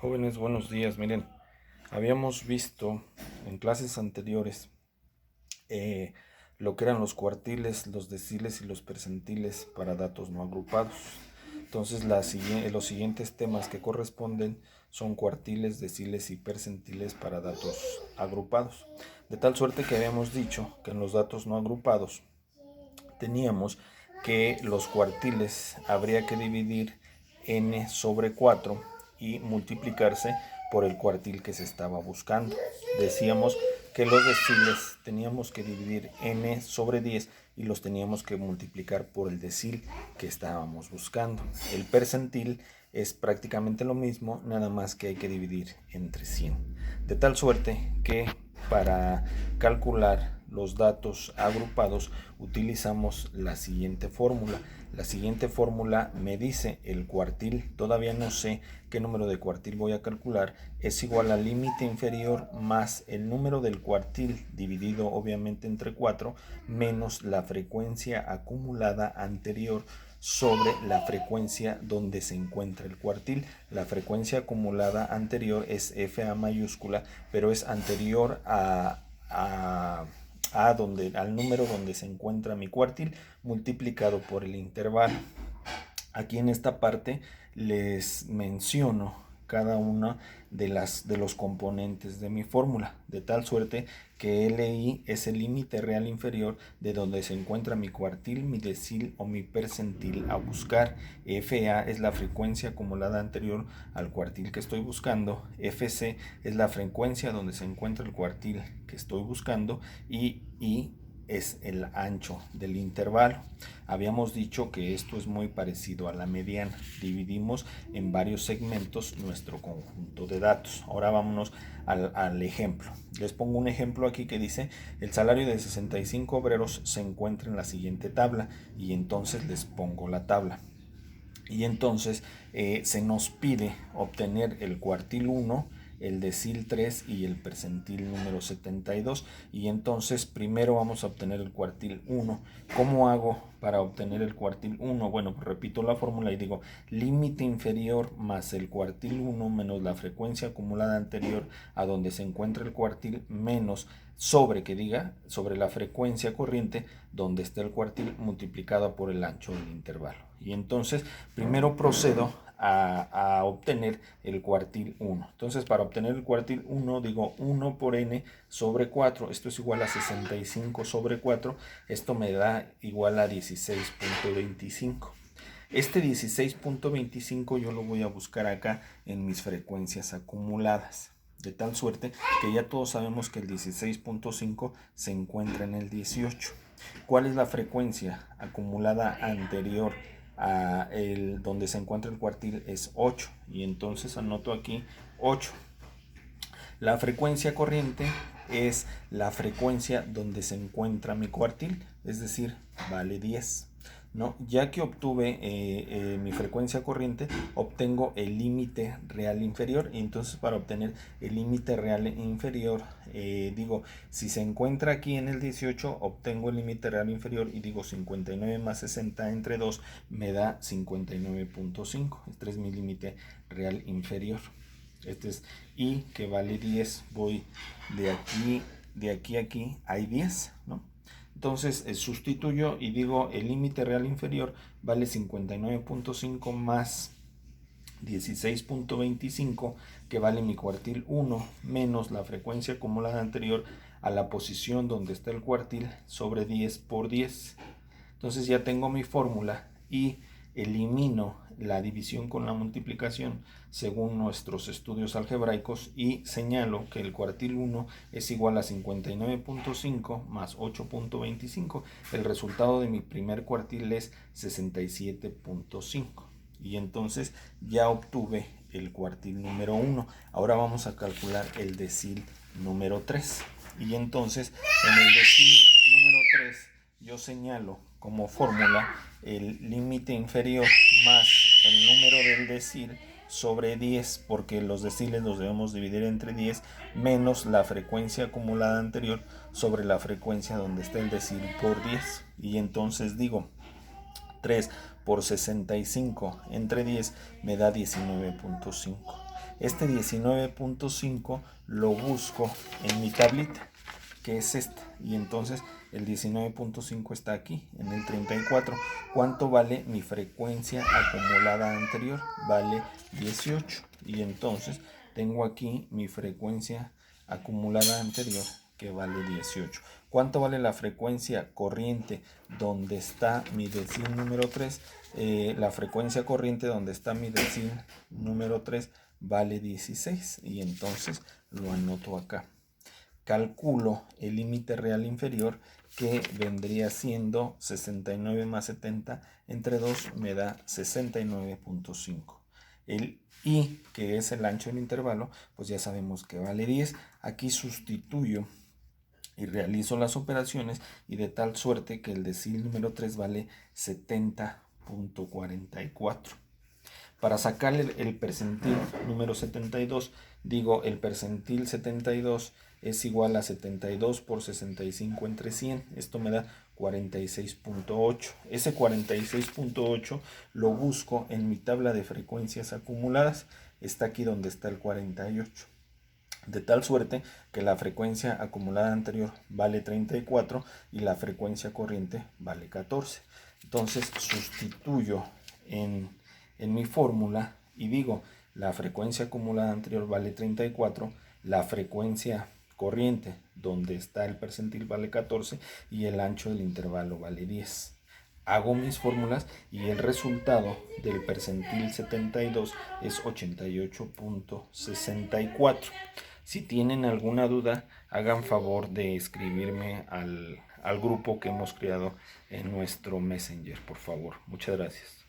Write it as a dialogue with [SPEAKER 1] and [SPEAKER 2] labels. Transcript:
[SPEAKER 1] Jóvenes, buenos días. Miren, habíamos visto en clases anteriores eh, lo que eran los cuartiles, los deciles y los percentiles para datos no agrupados. Entonces, los siguientes temas que corresponden son cuartiles, deciles y percentiles para datos agrupados. De tal suerte que habíamos dicho que en los datos no agrupados teníamos que los cuartiles habría que dividir n sobre 4 y multiplicarse por el cuartil que se estaba buscando. Decíamos que los deciles teníamos que dividir n sobre 10 y los teníamos que multiplicar por el decil que estábamos buscando. El percentil es prácticamente lo mismo, nada más que hay que dividir entre 100. De tal suerte que para calcular los datos agrupados utilizamos la siguiente fórmula. La siguiente fórmula me dice el cuartil, todavía no sé qué número de cuartil voy a calcular, es igual al límite inferior más el número del cuartil dividido obviamente entre 4 menos la frecuencia acumulada anterior sobre la frecuencia donde se encuentra el cuartil. La frecuencia acumulada anterior es FA mayúscula, pero es anterior al número donde se encuentra mi cuartil multiplicado por el intervalo. Aquí en esta parte les menciono cada una de los componentes de mi fórmula, de tal suerte que LI es el límite real inferior de donde se encuentra mi cuartil, mi decil o mi percentil a buscar. FA es la frecuencia acumulada anterior al cuartil que estoy buscando. FC es la frecuencia donde se encuentra el cuartil que estoy buscando y I es el ancho del intervalo. Habíamos dicho que esto es muy parecido a la mediana. Dividimos en varios segmentos nuestro conjunto de datos. Ahora vámonos al ejemplo. Les pongo un ejemplo aquí que dice: el salario de 65 obreros se encuentra en la siguiente tabla, y entonces les pongo la tabla. Y entonces se nos pide obtener el cuartil 1, el decil 3 y el percentil número 72. Y entonces primero vamos a obtener el cuartil 1. ¿Cómo hago para obtener el cuartil 1? Bueno, pues repito la fórmula y digo límite inferior más el cuartil 1 menos la frecuencia acumulada anterior a donde se encuentra el cuartil menos sobre la frecuencia corriente donde está el cuartil multiplicado por el ancho del intervalo. Y entonces primero procedo a obtener el cuartil 1. Entonces, para obtener el cuartil 1 digo 1 por n sobre 4. Esto es igual a 65 sobre 4. Esto me da igual a 16.25. Este 16.25 yo lo voy a buscar acá en mis frecuencias acumuladas. De tal suerte que ya todos sabemos que el 16.5 se encuentra en el 18. ¿Cuál es la frecuencia acumulada anterior a donde se encuentra el cuartil? Es 8. Y entonces anoto aquí 8. La frecuencia corriente es la frecuencia donde se encuentra mi cuartil, es decir, vale 10. ¿No? Ya que obtuve mi frecuencia corriente, obtengo el límite real inferior. Y entonces, para obtener el límite real inferior, digo, si se encuentra aquí en el 18, obtengo el límite real inferior y digo 59 más 60 entre 2 me da 59.5. Este es mi límite real inferior. Este es I, que vale 10. Voy de aquí a aquí, hay 10, ¿no? Entonces sustituyo y digo el límite real inferior vale 59.5 más 16.25, que vale mi cuartil 1, menos la frecuencia acumulada anterior a la posición donde está el cuartil sobre 10 por 10. Entonces ya tengo mi fórmula y elimino la división con la multiplicación según nuestros estudios algebraicos y señalo que el cuartil 1 es igual a 59.5 más 8.25. El resultado de mi primer cuartil es 67.5. Y entonces ya obtuve el cuartil número 1. Ahora vamos a calcular el decil número 3. Y entonces en el decil número 3 yo señalo como fórmula el límite inferior más el número del decil sobre 10, porque los deciles los debemos dividir entre 10, menos la frecuencia acumulada anterior sobre la frecuencia donde está el decil por 10. Y entonces digo 3 por 65 entre 10 me da 19.5. Este 19.5 lo busco en mi tablita, que es esta, y entonces el 19.5 está aquí en el 34. ¿Cuánto vale mi frecuencia acumulada anterior? Vale 18, y entonces tengo aquí mi frecuencia acumulada anterior, que vale 18. ¿Cuánto vale la frecuencia corriente donde está mi decil número 3? La frecuencia corriente donde está mi decil número 3 vale 16, y entonces lo anoto acá. Calculo el límite real inferior, que vendría siendo 69 más 70 entre 2 me da 69.5. El I, que es el ancho del intervalo, pues ya sabemos que vale 10. Aquí sustituyo y realizo las operaciones, y de tal suerte que el decil número 3 vale 70.44. Para sacar el percentil número 72, digo, el percentil 72 es igual a 72 por 65 entre 100. Esto me da 46.8. Ese 46.8 lo busco en mi tabla de frecuencias acumuladas. Está aquí donde está el 48. De tal suerte que la frecuencia acumulada anterior vale 34 y la frecuencia corriente vale 14. Entonces sustituyo en mi fórmula y digo, la frecuencia acumulada anterior vale 34, la frecuencia corriente donde está el percentil vale 14 y el ancho del intervalo vale 10. Hago mis fórmulas y el resultado del percentil 72 es 88.64. Si tienen alguna duda, hagan favor de escribirme al grupo que hemos creado en nuestro Messenger, por favor. Muchas gracias.